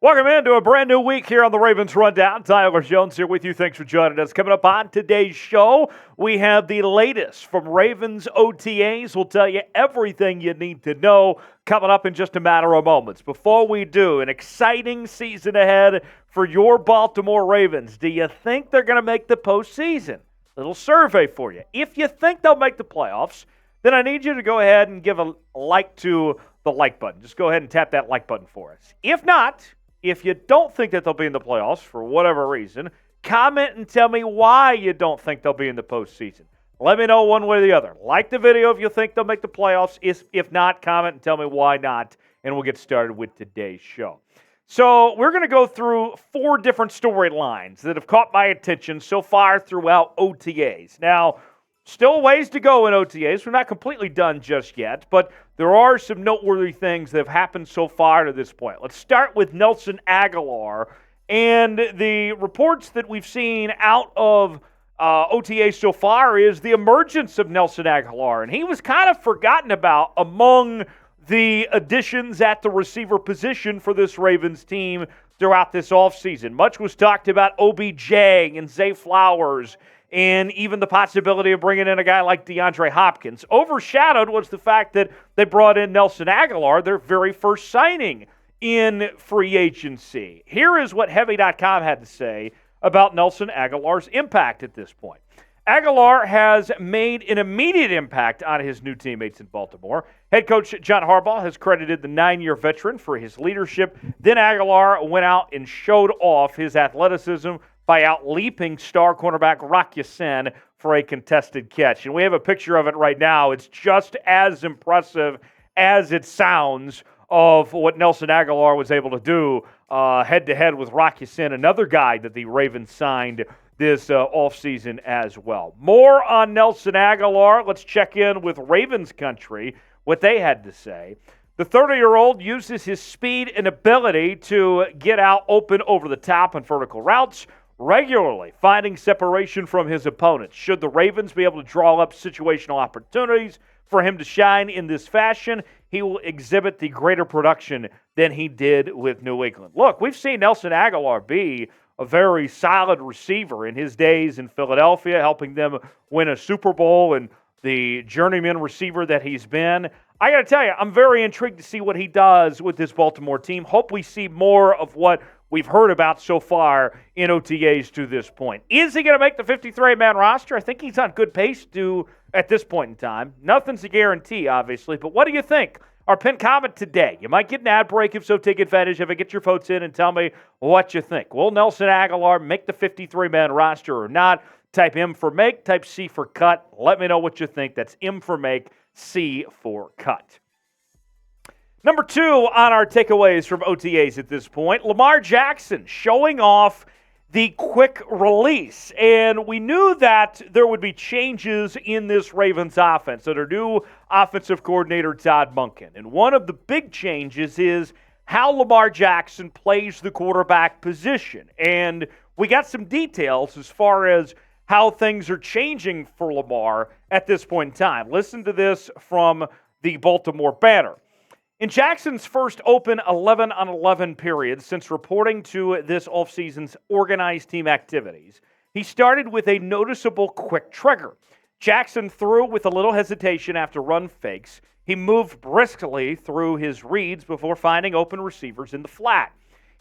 Welcome into a brand new week here on the Ravens Rundown. Tyler Jones here with you. Thanks for joining us. Coming up on today's show, we have the latest from Ravens OTAs. We'll tell you everything you need to know coming up in just a matter of moments. Before we do, an exciting season ahead for your Baltimore Ravens. Do you think they're going to make the postseason? Little survey for you. If you think they'll make the playoffs, then I need you to go ahead and give a like to the like button. Just go ahead and tap that like button for us. If not, if you don't think that they'll be in the playoffs for whatever reason, comment and tell me why you don't think they'll be in the postseason. Let me know one way or the other. Like the video if you think they'll make the playoffs. If not, comment and tell me why not, and we'll get started with today's show. So we're going to go through 4 different storylines that have caught my attention so far throughout OTAs. Now, still ways to go in OTAs. We're not completely done just yet, but there are some noteworthy things that have happened so far to this point. Let's start with Nelson Agholor and the reports that we've seen out of OTA so far is the emergence of Nelson Agholor, and he was kind of forgotten about among the additions at the receiver position for this Ravens team throughout this offseason. Much was talked about OBJ and Zay Flowers and even the possibility of bringing in a guy like DeAndre Hopkins. Overshadowed was the fact that they brought in Nelson Agholor, their very first signing in free agency. Here is what Heavy.com had to say about Nelson Agholor's impact at this point. Agholor has made an immediate impact on his new teammates in Baltimore. Head coach John Harbaugh has credited the 9-year veteran for his leadership. Then Agholor went out and showed off his athleticism by out-leaping star cornerback Rock Ya-Sin for a contested catch. And we have a picture of it right now. It's just as impressive as it sounds of what Nelson Agholor was able to do head-to-head with Rock Ya-Sin, another guy that the Ravens signed this offseason as well. More on Nelson Agholor. Let's check in with Ravens country, what they had to say. The 30-year-old uses his speed and ability to get out open over the top and vertical routes, regularly finding separation from his opponents. Should the Ravens be able to draw up situational opportunities for him to shine in this fashion, he will exhibit the greater production than he did with New England. Look, we've seen Nelson Agholor be a very solid receiver in his days in Philadelphia, helping them win a Super Bowl and the journeyman receiver that he's been. I got to tell you, I'm very intrigued to see what he does with this Baltimore team. Hope we see more of what we've heard about so far in OTAs to this point. Is he going to make the 53-man roster? I think he's on good pace to at this point in time. Nothing's a guarantee, obviously, but what do you think? Our pinned comment today. You might get an ad break. If so, take advantage of it. Get your votes in and tell me what you think. Will Nelson Agholor make the 53-man roster or not? Type M for make, type C for cut. Let me know what you think. That's M for make, C for cut. Number 2 on our takeaways from OTAs at this point, Lamar Jackson showing off the quick release. And we knew that there would be changes in this Ravens offense under new offensive coordinator Todd Monken. And one of the big changes is how Lamar Jackson plays the quarterback position. And we got some details as far as how things are changing for Lamar at this point in time. Listen to this from the Baltimore Banner. In Jackson's first open 11-on-11 period since reporting to this offseason's organized team activities, he started with a noticeable quick trigger. Jackson threw with a little hesitation after run fakes. He moved briskly through his reads before finding open receivers in the flat.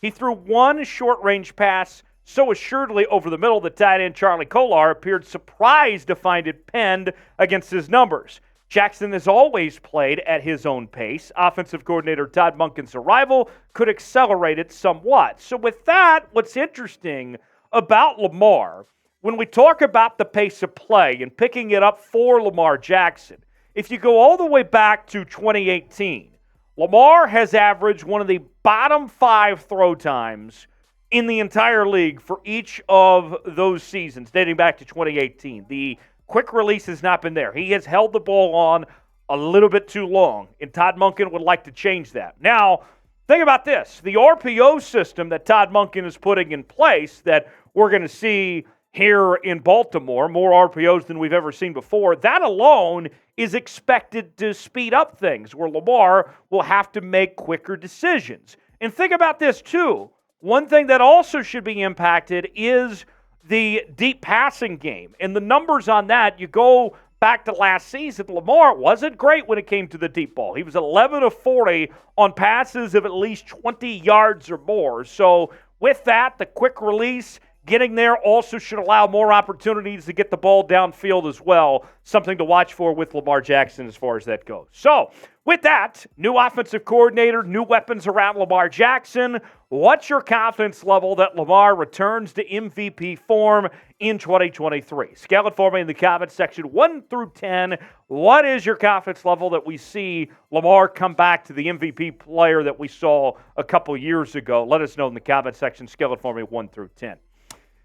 He threw one short-range pass so assuredly over the middle that tight end Charlie Kolar appeared surprised to find it penned against his numbers. Jackson has always played at his own pace. Offensive coordinator Todd Monken's arrival could accelerate it somewhat. So with that, what's interesting about Lamar, when we talk about the pace of play and picking it up for Lamar Jackson, if you go all the way back to 2018, Lamar has averaged one of the bottom 5 throw times in the entire league for each of those seasons, dating back to 2018. The quick release has not been there. He has held the ball on a little bit too long, and Todd Monken would like to change that. Now, think about this. The RPO system that Todd Monken is putting in place that we're going to see here in Baltimore, more RPOs than we've ever seen before, that alone is expected to speed up things where Lamar will have to make quicker decisions. And think about this, too. One thing that also should be impacted is the deep passing game. And the numbers on that, you go back to last season, Lamar wasn't great when it came to the deep ball. He was 11 of 40 on passes of at least 20 yards or more. So with that, the quick release, getting there also should allow more opportunities to get the ball downfield as well. Something to watch for with Lamar Jackson as far as that goes. So, with that, new offensive coordinator, new weapons around Lamar Jackson. What's your confidence level that Lamar returns to MVP form in 2023? Scale it for me in the comments section 1 through 10. What is your confidence level that we see Lamar come back to the MVP player that we saw a couple years ago? Let us know in the comments section. Scale it for me 1 through 10.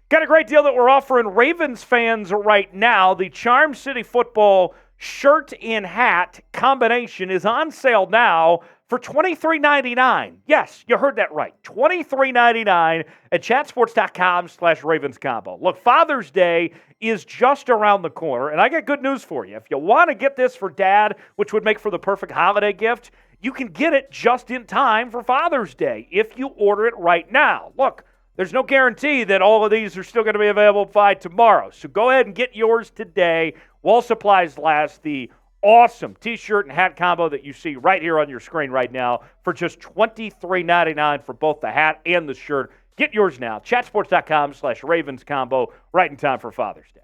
Got a great deal that we're offering Ravens fans right now. The Charm City Football shirt and hat combination is on sale now for $23.99. Yes, you heard that right. $23.99 at chatsports.com/Ravens Combo. Look, Father's Day is just around the corner, and I got good news for you. If you want to get this for Dad, which would make for the perfect holiday gift, you can get it just in time for Father's Day if you order it right now. Look, there's no guarantee that all of these are still going to be available by tomorrow. So go ahead and get yours today while supplies last. The awesome T-shirt and hat combo that you see right here on your screen right now for just $23.99 for both the hat and the shirt. Get yours now. Chatsports.com/Ravens Combo right in time for Father's Day.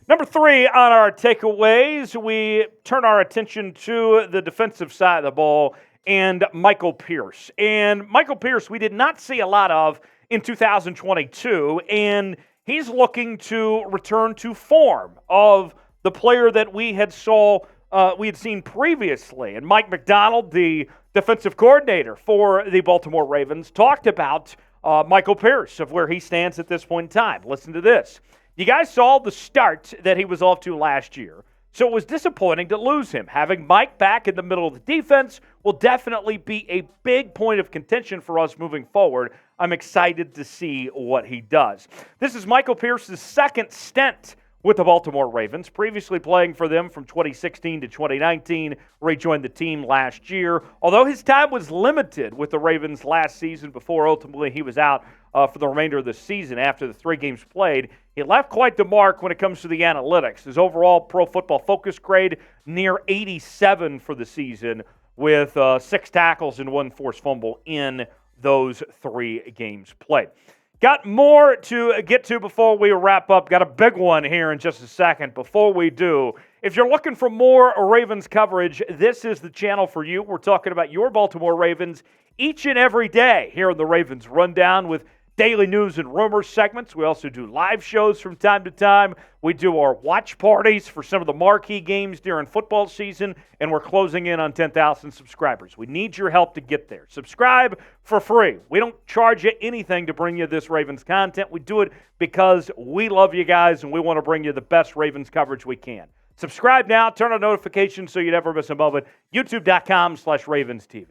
Number 3 on our takeaways, we turn our attention to the defensive side of the ball and Michael Pierce. And Michael Pierce, we did not see a lot of in 2022, and he's looking to return to form of the player that we had seen previously. And Mike Macdonald, the defensive coordinator for the Baltimore Ravens, talked about Michael Pierce, of where he stands at this point in time. Listen to this. You guys saw the start that he was off to last year. So it was disappointing to lose him. Having Mike back in the middle of the defense will definitely be a big point of contention for us moving forward. I'm excited to see what he does. This is Michael Pierce's second stint with the Baltimore Ravens, previously playing for them from 2016 to 2019, where he joined the team last year. Although his time was limited with the Ravens last season before ultimately he was out for the remainder of the season after the 3 games played, he left quite the mark when it comes to the analytics. His overall Pro Football Focus grade near 87 for the season, with 6 tackles and 1 forced fumble in those 3 games played. Got more to get to before we wrap up. Got a big one here in just a second. Before we do, if you're looking for more Ravens coverage, this is the channel for you. We're talking about your Baltimore Ravens each and every day here in the Ravens Rundown with daily news and rumors segments. We also do live shows from time to time. We do our watch parties for some of the marquee games during football season, and we're closing in on 10,000 subscribers. We need your help to get there. Subscribe for free. We don't charge you anything to bring you this Ravens content. We do it because we love you guys, and we want to bring you the best Ravens coverage we can. Subscribe now. Turn on notifications so you never miss a moment. YouTube.com/Ravens TV.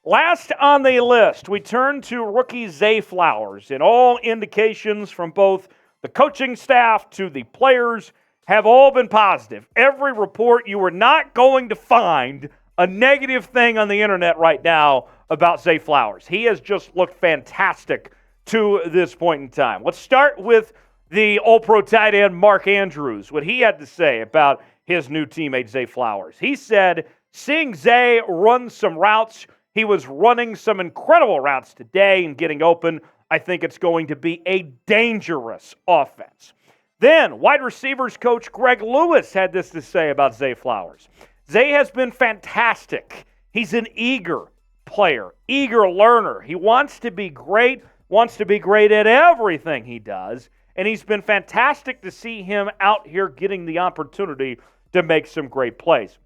Last on the list, we turn to rookie Zay Flowers, and all indications from both the coaching staff to the players have all been positive. Every report, you are not going to find a negative thing on the internet right now about Zay Flowers. He has just looked fantastic to this point in time. Let's start with the All-Pro tight end Mark Andrews, what he had to say about his new teammate Zay Flowers. He said, seeing Zay run some routes, he was running some incredible routes today and getting open. I think it's going to be a dangerous offense. Then, wide receivers coach Greg Lewis had this to say about Zay Flowers. Zay has been fantastic. He's an eager player, eager learner. He wants to be great at everything he does, and he's been fantastic to see him out here getting the opportunity to make some great plays.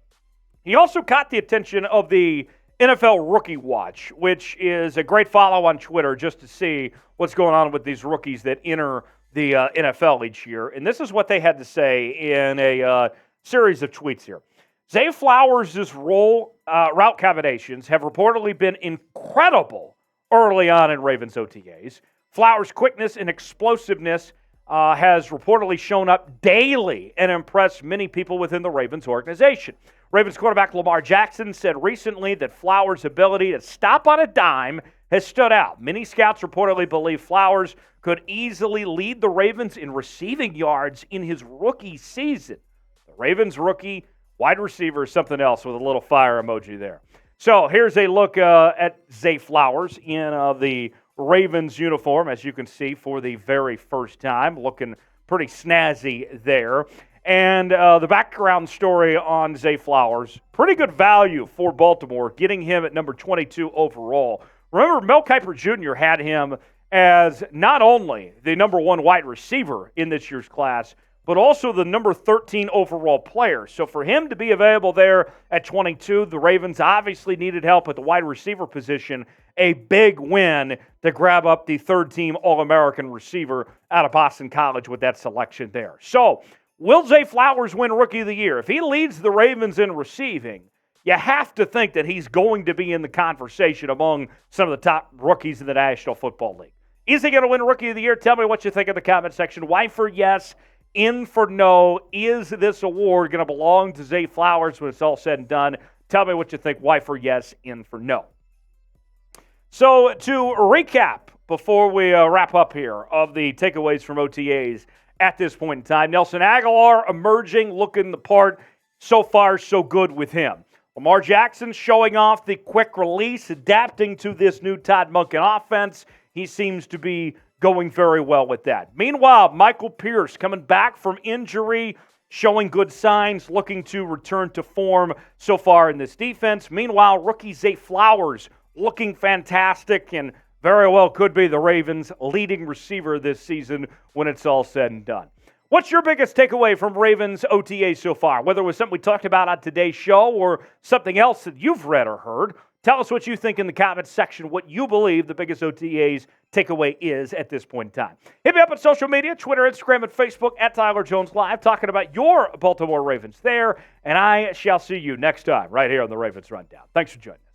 He also caught the attention of the NFL Rookie Watch, which is a great follow on Twitter just to see what's going on with these rookies that enter the NFL each year. And this is what they had to say in a series of tweets here. Zay Flowers' route combinations have reportedly been incredible early on in Ravens OTAs. Flowers' quickness and explosiveness has reportedly shown up daily and impressed many people within the Ravens organization. Ravens quarterback Lamar Jackson said recently that Flowers' ability to stop on a dime has stood out. Many scouts reportedly believe Flowers could easily lead the Ravens in receiving yards in his rookie season. The Ravens rookie wide receiver is something else with a little fire emoji there. So here's a look at Zay Flowers in the Ravens uniform, as you can see, for the very first time. Looking pretty snazzy there. And the background story on Zay Flowers, pretty good value for Baltimore, getting him at number 22 overall. Remember, Mel Kiper Jr. had him as not only the number 1 wide receiver in this year's class, but also the number 13 overall player. So for him to be available there at 22, the Ravens obviously needed help at the wide receiver position. A big win to grab up the third-team All-American receiver out of Boston College with that selection there. So will Zay Flowers win Rookie of the Year? If he leads the Ravens in receiving, you have to think that he's going to be in the conversation among some of the top rookies in the National Football League. Is he going to win Rookie of the Year? Tell me what you think in the comment section. Y for yes, in for no. Is this award going to belong to Zay Flowers when it's all said and done? Tell me what you think. Y for yes, in for no. So to recap before we wrap up here of the takeaways from OTAs at this point in time, Nelson Agholor emerging, looking the part. So far, so good with him. Lamar Jackson showing off the quick release, adapting to this new Todd Monken offense. He seems to be going very well with that. Meanwhile, Michael Pierce coming back from injury, showing good signs, looking to return to form so far in this defense. Meanwhile, rookie Zay Flowers looking fantastic and very well could be the Ravens' leading receiver this season when it's all said and done. What's your biggest takeaway from Ravens OTA so far? Whether it was something we talked about on today's show or something else that you've read or heard, tell us what you think in the comments section, what you believe the biggest OTA's takeaway is at this point in time. Hit me up on social media, Twitter, Instagram, and Facebook at Tyler Jones Live, talking about your Baltimore Ravens there, and I shall see you next time right here on the Ravens Rundown. Thanks for joining us.